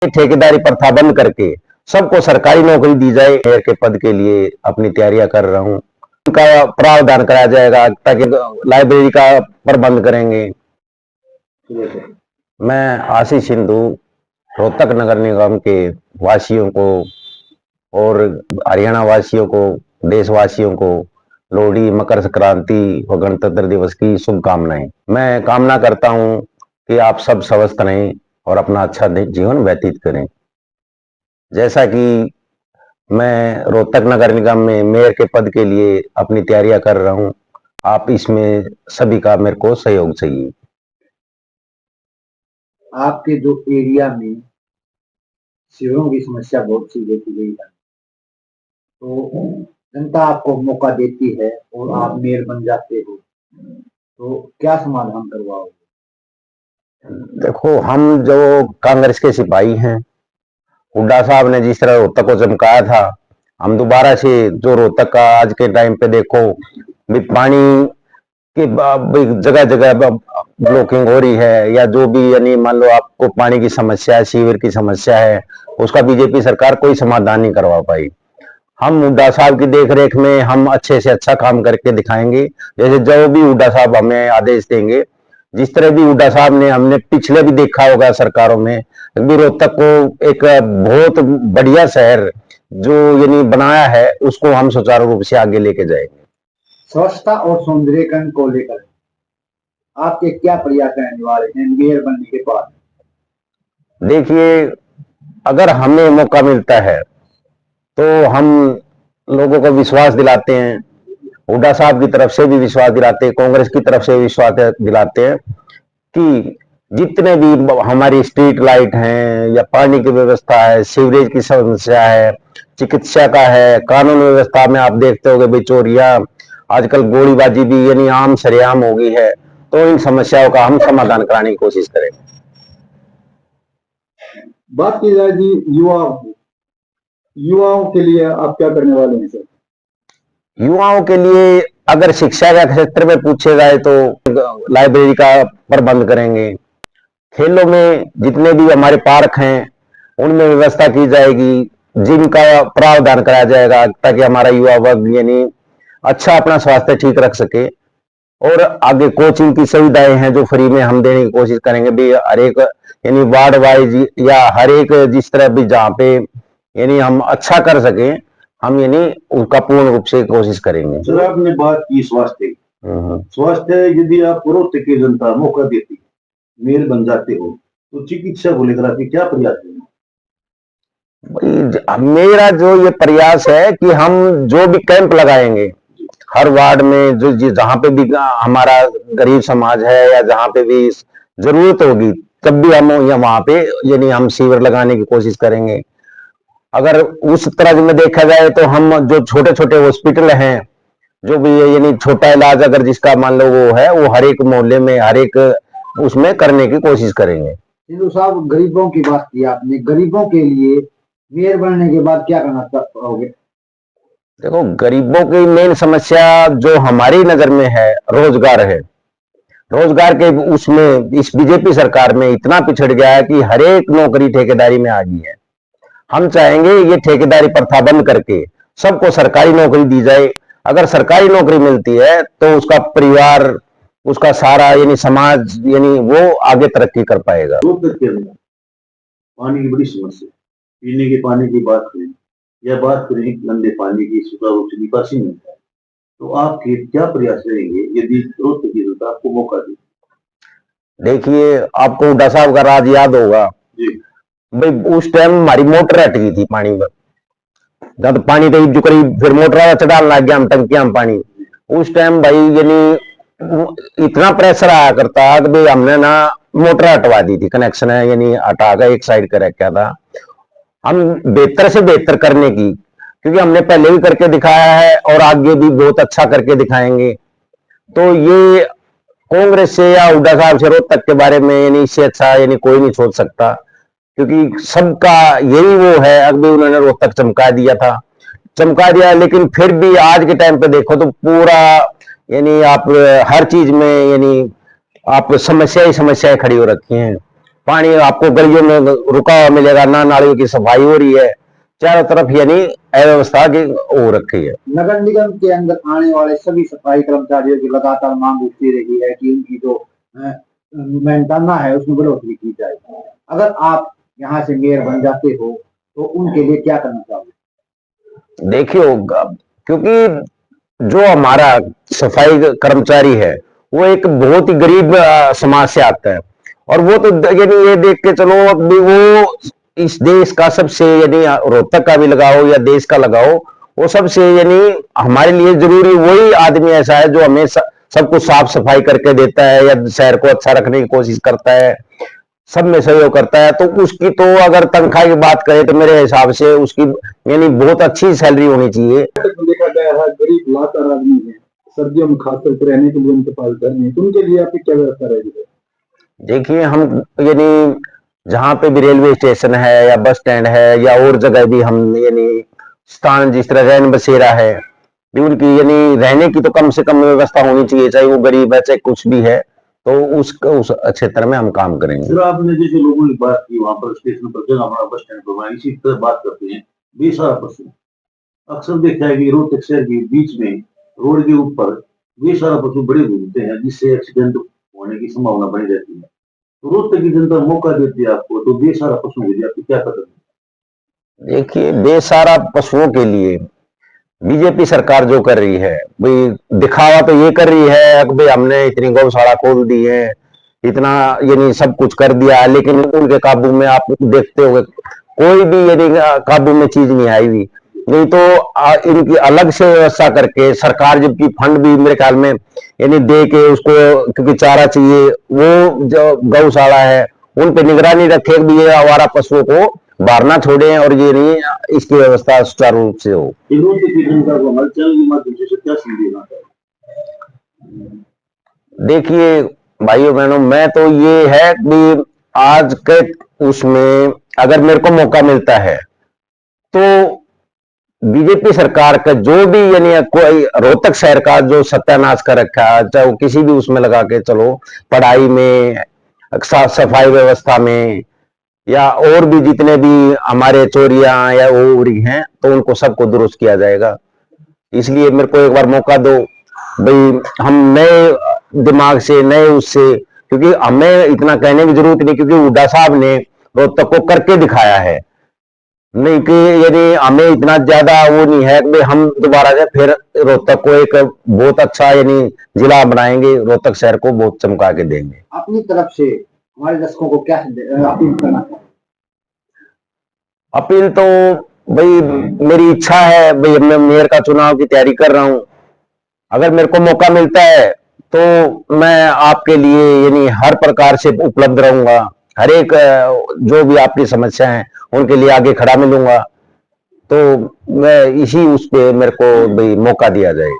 ठेकेदारी प्रथा बंद करके सबको सरकारी नौकरी दी जाए। मेयर के पद के लिए अपनी तैयारियां कर रहा हूँ। उनका प्रावधान कराया जाएगा ताकि लाइब्रेरी का प्रबंध करेंगे। मैं आशीष सिंधु रोहतक नगर निगम के वासियों को और हरियाणा वासियों को, देशवासियों को लोहड़ी, मकर संक्रांति व गणतंत्र दिवस की शुभकामनाएं। मैं कामना करता हूं कि आप सब स्वस्थ रहें और अपना अच्छा जीवन व्यतीत करें। जैसा कि मैं रोहतक नगर निगम में मेयर के पद के लिए अपनी तैयारियां कर रहा हूं, आप इसमें सभी का मेरे को सहयोग चाहिए। आपके जो एरिया में शिविरों की समस्या बहुत सी देखी गई है, तो जनता आपको मौका देती है और आप मेयर बन जाते हो, तो क्या समाधान करवाओगे? देखो, हम जो कांग्रेस के सिपाही हैं, हुड्डा साहब ने जिस तरह रोहतक को चमकाया था, हम दोबारा से जो रोहतक का आज के टाइम पे देखो भी पानी की जगह जगह ब्लॉकिंग हो रही है, या जो भी यानी मान लो आपको पानी की समस्या है, सीवर की समस्या है, उसका बीजेपी सरकार कोई समाधान नहीं करवा पाई। हम हुड्डा साहब की देखरेख में हम अच्छे से अच्छा काम करके दिखाएंगे। जैसे जो भी हुड्डा साहब हमें आदेश देंगे, जिस तरह भी हुड्डा साहब ने, हमने पिछले भी देखा होगा सरकारों में भी, रोहतक को एक बहुत बढ़िया शहर जो यानी बनाया है, उसको हम सुचारू रूप से आगे लेके जाएंगे। स्वच्छता और सौंदर्यीकरण को लेकर आपके क्या प्रयास रहने वाले हैं मेयर बनने के बाद? देखिए, अगर हमें मौका मिलता है तो हम लोगों को विश्वास दिलाते हैं, हुड्डा साहब की तरफ से भी विश्वास दिलाते हैं, कांग्रेस की तरफ से विश्वास दिलाते हैं कि जितने भी हमारी स्ट्रीट लाइट हैं, या पानी की व्यवस्था है, सीवरेज की समस्या है, चिकित्सा का है, कानून व्यवस्था में आप देखते होंगे भाई चोरियां, आजकल गोलीबाजी भी यानी आम सरेआम हो गई है, तो इन समस्याओं का हम समाधान कराने की कोशिश करेंगे। बात की जाए जी युवाओं के लिए आप क्या करने वाले हैं सर? युवाओं के लिए अगर शिक्षा के क्षेत्र में पूछे जाए तो लाइब्रेरी का प्रबंध करेंगे। खेलों में जितने भी हमारे पार्क हैं उनमें व्यवस्था की जाएगी, जिम का प्रावधान कराया जाएगा ताकि हमारा युवा वर्ग यानी अच्छा अपना स्वास्थ्य ठीक रख सके। और आगे कोचिंग की सुविधाएं हैं जो फ्री में हम देने की कोशिश करेंगे भी, हर एक यानी वार्ड वाइज या हर एक जिस तरह भी जहाँ पे यानी हम अच्छा कर सके, हम यानी उसका पूर्ण रूप से कोशिश करेंगे। सर, आपने बात की स्वास्थ्य, स्वास्थ्य यदि आप रोहतक की जनता मौका देती है, मेयर बन जाते हो, तो चिकित्सा को लेकर आपके क्या प्रयास है? मेरा जो ये प्रयास है कि हम जो भी कैंप लगाएंगे हर वार्ड में, जो जहां पे भी हमारा गरीब समाज है या जहां पे भी जरूरत होगी, तब भी हम वहां पे यानी हम सीवर लगाने की कोशिश करेंगे। अगर उस तरह में देखा जाए तो हम जो छोटे छोटे हॉस्पिटल हैं, जो भी यानी छोटा इलाज अगर जिसका मान लो वो है, वो हर एक मोहल्ले में हर एक उसमें करने की कोशिश करेंगे। सिंधु साहब, गरीबों की बात की आपने, गरीबों के लिए मेयर बनने के बाद क्या करना चाहोगे? देखो, गरीबों की मेन समस्या जो हमारी नजर में है रोजगार है। रोजगार के उसमें इस बीजेपी सरकार में इतना पिछड़ गया है कि हर एक नौकरी ठेकेदारी में आ गई है। हम चाहेंगे ये ठेकेदारी प्रथा बंद करके सबको सरकारी नौकरी दी जाए। अगर सरकारी नौकरी मिलती है तो उसका परिवार, उसका सारा यानी समाज यानी वो आगे तरक्की कर पाएगा। पानी की बड़ी समस्या, पीने के पानी की बात करें या बात करें गंदे पानी की सुचारू रूप से निकासी नहीं है, तो आपके क्या प्रयास रहेंगे यदि रोहतक की जनता आपको मौका दे? देखिए, आपको हुड्डा साहब का राज याद होगा भाई, उस टाइम हमारी मोटर हट गई थी पानी में, जब पानी तो जो करीब फिर मोटर चढ़ाने लग गया हम टंकियां में पानी। उस टाइम भाई यानी इतना प्रेशर आया करता कि भाई हमने ना मोटर हटवा दी थी, कनेक्शन है यानी हटा कर एक साइड कर रखा था। हम बेहतर से बेहतर करने की, क्योंकि हमने पहले भी करके दिखाया है और आगे भी बहुत अच्छा करके दिखाएंगे। तो ये कांग्रेस से या हुड्डा साहब से रोहतक के बारे में यानी इससे अच्छा यानी कोई नहीं सोच सकता, क्योंकि सबका यही वो है। अभी उन्होंने रोहतक चमका दिया, लेकिन फिर भी आज के टाइम पे देखो तो पूरा यानी आप हर चीज में यानी आप समस्या ही समस्याएं खड़ी हो रखी हैं। पानी आपको गलियों में रुका हुआ मिलेगा, ना नालियों की सफाई हो रही है, चारों तरफ यानी अव्यवस्था की हो रखी है। नगर निगम के अंदर आने वाले सभी सफाई कर्मचारियों की लगातार मांग उठती रही है कि उनकी जो मेहनताना है उसमें बढ़ोतरी की जाए। अगर आप यहाँ से मेयर बन जाते हो तो उनके लिए क्या करना चाहोगे? देखिए, क्योंकि जो हमारा सफाई कर्मचारी है वो एक बहुत ही गरीब समाज से आता है, और वो तो यानी ये देख के चलो अभी वो इस देश का सबसे, यानी रोहतक का भी लगाओ या देश का लगाओ, वो सबसे यानी हमारे लिए जरूरी वही आदमी ऐसा है जो हमें सब कुछ साफ सफाई करके देता है या शहर को अच्छा रखने की कोशिश करता है, सब में सहयोग करता है। तो उसकी तो अगर तनख्वाह की बात करें तो मेरे हिसाब से उसकी यानी बहुत अच्छी सैलरी होनी चाहिए। देखा गया है गरीब लाचार आदमी है, सर्दियों में खासकर रहने के लिए उनके पास घर नहीं, तो उनके लिए आपकी क्या व्यवस्था रहेगी? देखिए, हम यानी जहां पे भी रेलवे स्टेशन है या बस स्टैंड है या और जगह भी हम यानी स्थान, जिस तरह रैन बसेरा है, भी उनकी यानी रहने की तो कम से कम व्यवस्था होनी चाहिए, चाहे वो गरीब है चाहे कुछ भी है, तो उस क्षेत्र में हम काम करेंगे। सर, आपने जैसे लोगों की बात की वहां पर स्टेशन पर, जगह हमारा बस स्टैंड पर, इसी तरह बात करते हैं बेसहारा पशु। अक्सर देखा है कि रोहतक शहर के बीच में रोड के ऊपर बेसहारा पशु बड़े घूमते हैं, जिससे एक्सीडेंट होने की संभावना बनी रहती है। तो रोहतक की जनता मौका देती है आपको, तो बेसहारा पशुओं के लिए आपको क्या कदम है? देखिए, बेसहारा पशुओं के लिए बीजेपी सरकार जो कर रही है, भाई दिखावा तो ये कर रही है कि भाई हमने इतनी गौशाला खोल दी है, इतना यानी सब कुछ कर दिया है, लेकिन उनके काबू में आप देखते होंगे कोई भी यानी काबू में चीज नहीं आई हुई। नहीं तो इनकी अलग से व्यवस्था करके सरकार, जबकि फंड भी मेरे ख्याल में यानी दे के उसको, क्योंकि चारा चाहिए, वो जो गौशाला है उन पे निगरानी रखे भी ये आवारा पशुओं को बाहर ना छोड़े, और ये नहीं इसकी व्यवस्था सुचारू रूप से हो। रोहतक की जनता को हमारे चैनल के माध्यम से क्या संदेश देना चाहिए? देखिए भाइयों बहनों, मैं तो ये है कि आज के उसमें अगर मेरे को मौका मिलता है तो बीजेपी सरकार का जो भी यानी कोई रोहतक शहर का जो सत्यानाश कर रखा है, चाहे वो किसी भी उसमें लगा के चलो, पढ़ाई में, साफ सफाई व्यवस्था में, या और भी जितने भी हमारे चोरियां या वो हो रही हैं, तो उनको सबको दुरुस्त किया जाएगा। इसलिए मेरे को एक बार मौका दो भाई, हम नए दिमाग से, नए उससे, क्योंकि हमें इतना कहने की जरूरत नहीं, क्योंकि हुड्डा साहब ने रोहतक को करके दिखाया है, नहीं कि यानी हमें इतना ज्यादा वो नहीं है कि हम दोबारा से फिर रोहतक को एक बहुत अच्छा यानी जिला बनाएंगे, रोहतक शहर को बहुत चमका के देंगे। अपनी तरफ से हमारे दर्शकों को क्या अपील करना चाहते? अपील तो भाई मेरी इच्छा है भाई, मैं मेयर का चुनाव की तैयारी कर रहा हूं, अगर मेरे को मौका मिलता है तो मैं आपके लिए यानी हर प्रकार से उपलब्ध रहूंगा, हर एक जो भी आपकी समस्या है उनके लिए आगे खड़ा मिलूंगा, तो मैं इसी उस पे मेरे को भाई मौका दिया जाए।